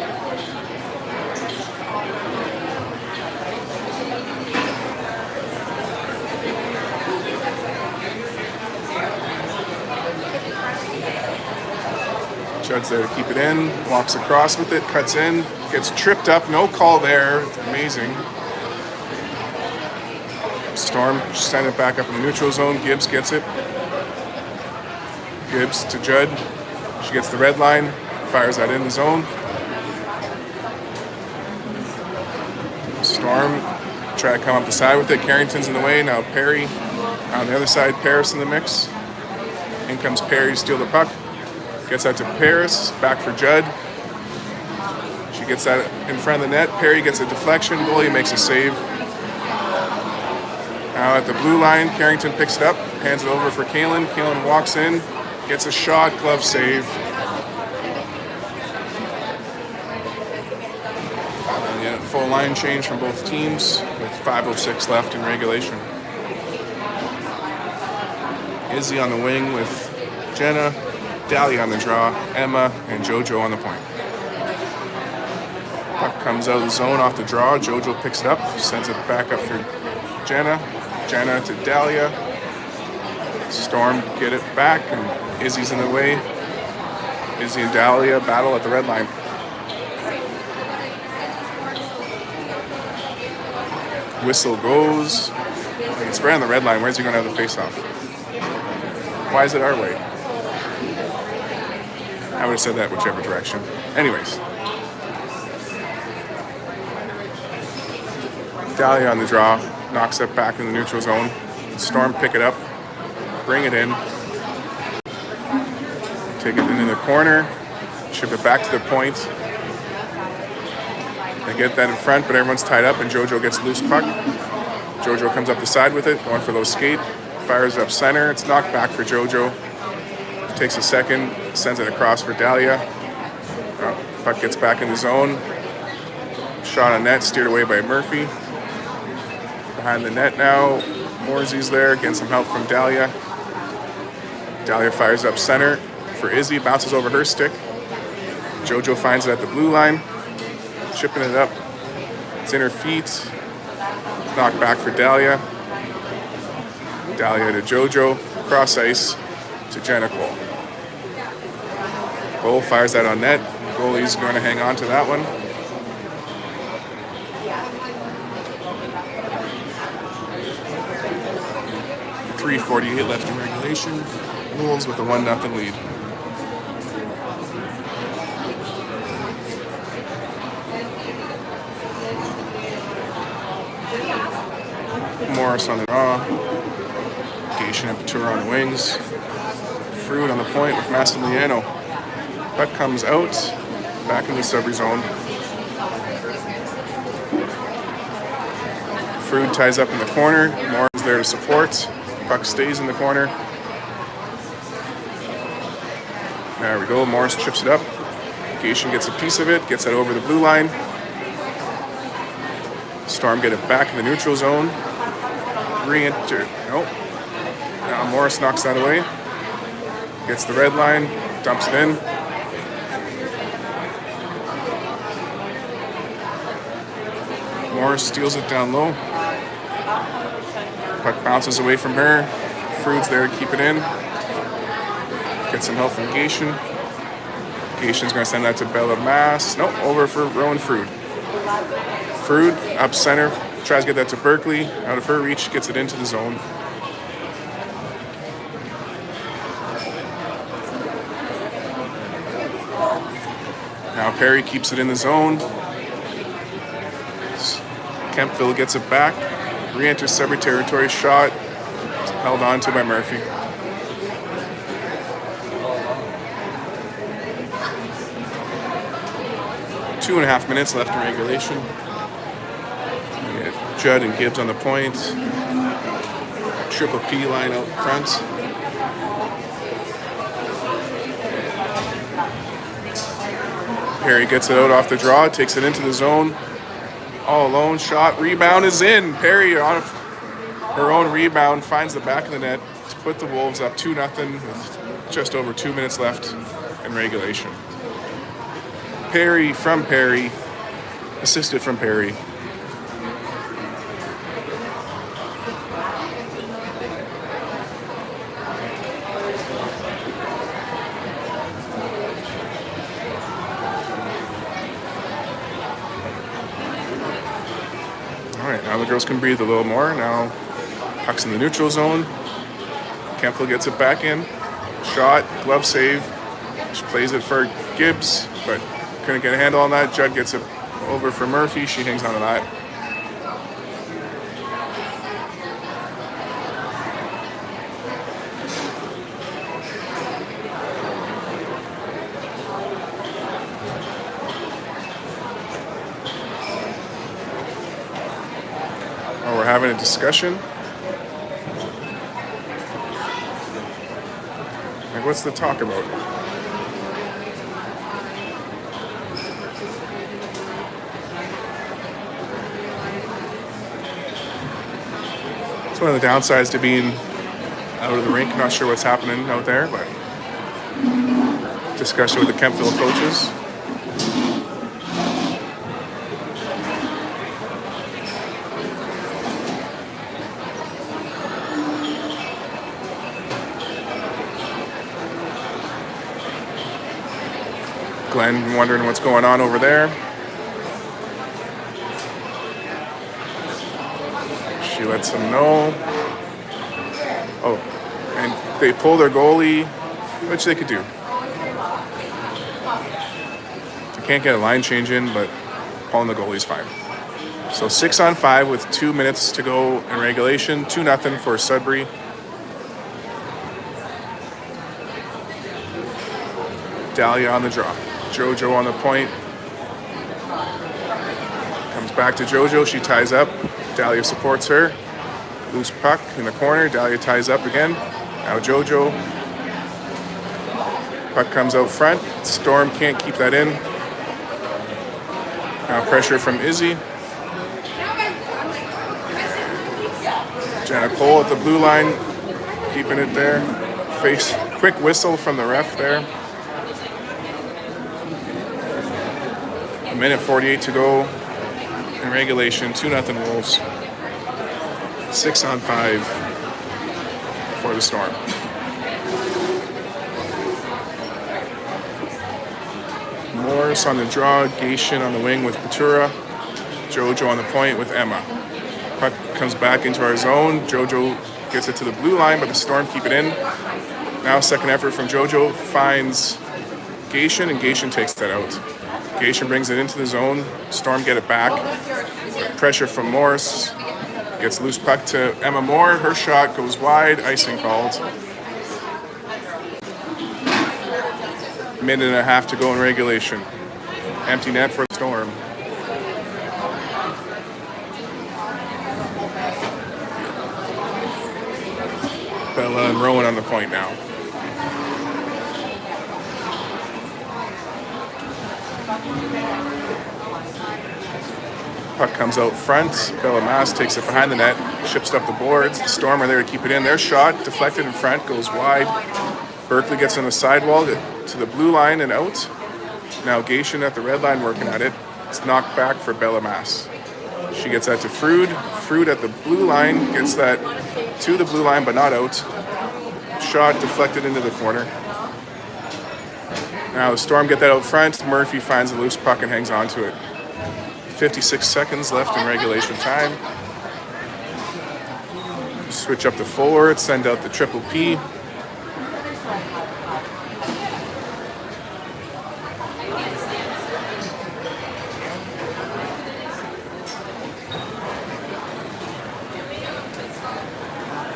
Judd's there to keep it in, walks across with it, cuts in, gets tripped up, no call there, it's amazing. Storm send it back up in the neutral zone, Gibbs gets it. Gibbs to Judd, she gets the red line, fires that in the zone. Storm try to come up the side with it, Carrington's in the way, now Perry on the other side, Paris in the mix. In comes Perry to steal the puck. Gets out to Paris, back for Judd. She gets that in front of the net. Perry gets a deflection, goalie makes a save. Now at the blue line, Carrington picks it up, hands it over for Kalen. Kalen walks in, gets a shot, glove save. And then full line change from both teams with 5:06 left in regulation. Izzy on the wing with Jenna, Dahlia on the draw, Emma, and JoJo on the point. Puck comes out of the zone off the draw. JoJo picks it up, sends it back up for Jenna. Jenna to Dahlia. Storm get it back, and Izzy's in the way. Izzy and Dahlia battle at the red line. Whistle goes. It's right on the red line. Where's he going to have the face-off? Why is it our way? I would have said that whichever direction. Anyways. Dahlia on the draw. Knocks it back in the neutral zone. Storm pick it up. Bring it in. Take it into the corner. Ship it back to the point. They get that in front, but everyone's tied up, and JoJo gets loose puck. JoJo comes up the side with it, going for low skate. Fires it up center. It's knocked back for JoJo. Takes a second, sends it across for Dahlia. Puck gets back in the zone. Shot on net, steered away by Murphy. Behind the net now. Morsey's there, getting some help from Dahlia. Dahlia fires up center for Izzy, bounces over her stick. JoJo finds it at the blue line. Chipping it up. It's in her feet. Knocked back for Dahlia. Dahlia to JoJo, cross ice to Jenna Cole. Cole fires that on net. Goalie's going to hang on to that one. .348 left in regulation. Wolves with a 1-0 lead. Morris on the draw. Gation and Patura on the wings. Fruit on the point with Massimiliano. Puck comes out, back in the sub zone. Fruit ties up in the corner. Morris there to support. Puck stays in the corner. There we go. Morris chips it up. Gation gets a piece of it, gets that over the blue line. Storm get it back in the neutral zone. Re-enter. Nope. Now Morris knocks that away. Gets the red line, dumps it in. Morris steals it down low. Puck bounces away from her. Fruit's there to keep it in. Gets some help from Gation. Gation's going to send that to Bella Mass. Nope, over for Rowan Fruit. Fruit up center. Tries to get that to Berkeley. Out of her reach, gets it into the zone. Now Perry keeps it in the zone. Kemptville gets it back. Re-enters sub territory. Shot. Held on to by Murphy. Two and a half minutes left in regulation. Judd and Gibbs on the point. Triple P line out front. Perry gets it out off the draw, takes it into the zone. All alone, shot, rebound is in. Perry on her own rebound finds the back of the net to put the Wolves up 2-0 with just over 2 minutes left in regulation. Perry from Perry, assisted from Perry. Now the girls can breathe a little more. Now puck's in the neutral zone. Kemptville gets it back in. Shot, glove save. She plays it for Gibbs, but couldn't get a handle on that. Judd gets it over for Murphy. She hangs on to that. Oh, we're having a discussion. Like, what's the talk about? It's one of the downsides to being out of the rink. Not sure what's happening out there, but discussion with the Kemptville coaches. Glenn wondering what's going on over there. She lets them know. Oh, and they pull their goalie, which they could do. They can't get a line change in, but pulling the goalie's fine. So 6-on-5 with 2 minutes to go in regulation. 2-0 for Sudbury. Dahlia on the draw. Jojo on the point. Comes back to Jojo. She ties up. Dahlia supports her. Loose puck in the corner. Dahlia ties up again. Now Jojo. Puck comes out front. Storm can't keep that in. Now pressure from Izzy. Jenna Cole at the blue line. Keeping it there. Quick whistle from the ref there. A minute 48 to go in regulation. 2-0 Wolves. 6-on-5 for the Storm. Morris on the draw. Gation on the wing with Patura. Jojo on the point with Emma. Puck comes back into our zone. Jojo gets it to the blue line, but the Storm keep it in. Now second effort from Jojo finds Gation, and Gation takes that out. Gation brings it into the zone. Storm get it back. Pressure from Morris. Gets loose puck to Emma Moore. Her shot goes wide. Icing called. Minute and a half to go in regulation. Empty net for the Storm. Bella and Rowan on the point now. Puck comes out front. Bella Mass takes it behind the net, chips up the boards. The Storm are there to keep it in. Their shot deflected in front, goes wide. Berkeley gets on the sidewall to the blue line and out. Now Gation at the red line working at it. It's knocked back for Bella Mass. She gets that to Frood. Frood at the blue line gets that to the blue line but not out. Shot deflected into the corner. Now the Storm get that out front. Murphy finds a loose puck and hangs on to it. 56 seconds left in regulation time. Switch up to forward, send out the triple P.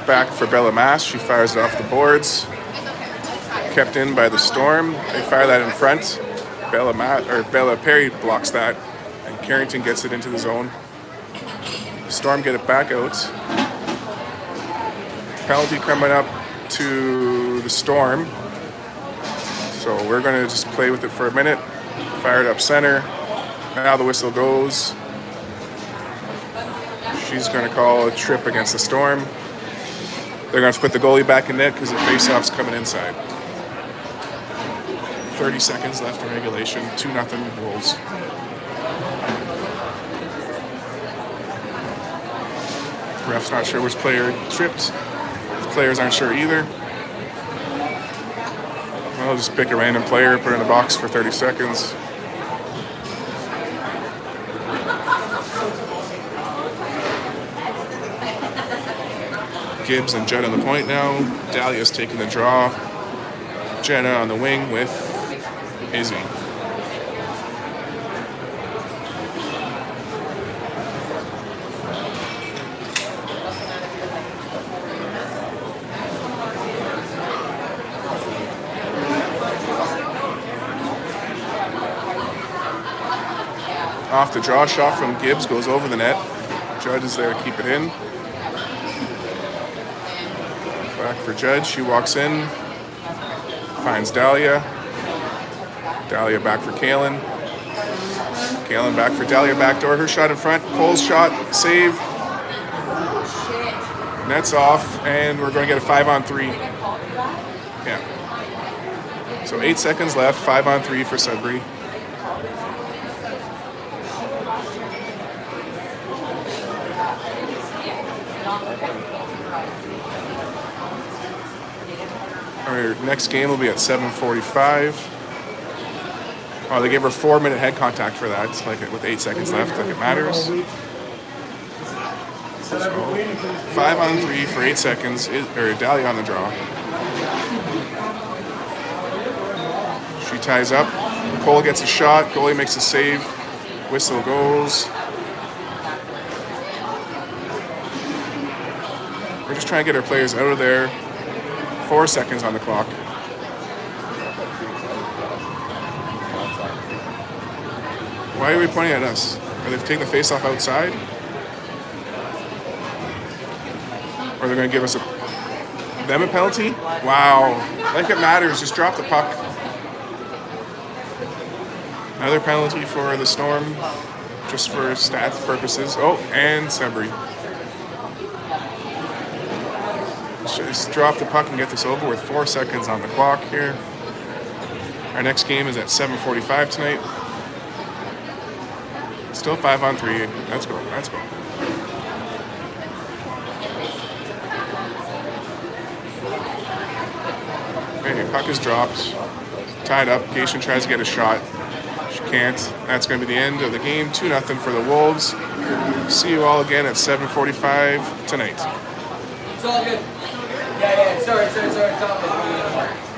Back for Bella Mass. She fires it off the boards. Kept in by the Storm. They fire that in front. Bella Perry blocks that. Carrington gets it into the zone. Storm get it back out. Penalty coming up to the Storm. So we're going to just play with it for a minute. Fire it up center. Now the whistle goes. She's going to call a trip against the Storm. They're going to put the goalie back in net because the faceoff's coming inside. 30 seconds left in regulation. 2-0 Wolves. Ref's not sure which player tripped. The players aren't sure either. Well, just pick a random player, put it in the box for 30 seconds. Gibbs and Judd on the point now. Dahlia's taking the draw. Jenna on the wing with Izzy. Off the draw shot from Gibbs, goes over the net. Judd is there to keep it in. Back for Judd, she walks in. Finds Dahlia. Dahlia back for Kaylin. Kaylin back for Dahlia, backdoor. Her shot in front. Cole's shot, save. Net's off, and we're going to get a 5-on-3. Yeah. So 8 seconds left, 5-on-3 for Sudbury. Our next game will be at 7:45. Oh, they gave her 4-minute head contact for that, like with 8 seconds left, like it matters. So 5-on-3 for 8 seconds, or Dahlia on the draw. She ties up. Cole gets a shot. Goalie makes a save. Whistle goes. We're just trying to get our players out of there. 4 seconds on the clock. Why are we pointing at us? Are they taking the face-off outside? Or they're going to give us them a penalty? Wow. Like it matters. Just drop the puck. Another penalty for the Storm, just for stats purposes. Oh, and Sudbury. Just drop the puck and get this over with 4 seconds on the clock here. Our next game is at 7:45 tonight. Still 5-on-3. Let's go. Let's go. Okay, puck is dropped. Tied up. Cation tries to get a shot. She can't. That's going to be the end of the game. 2-0 for the Wolves. See you all again at 7:45 tonight. It's all good. Yeah, sorry. It's all good.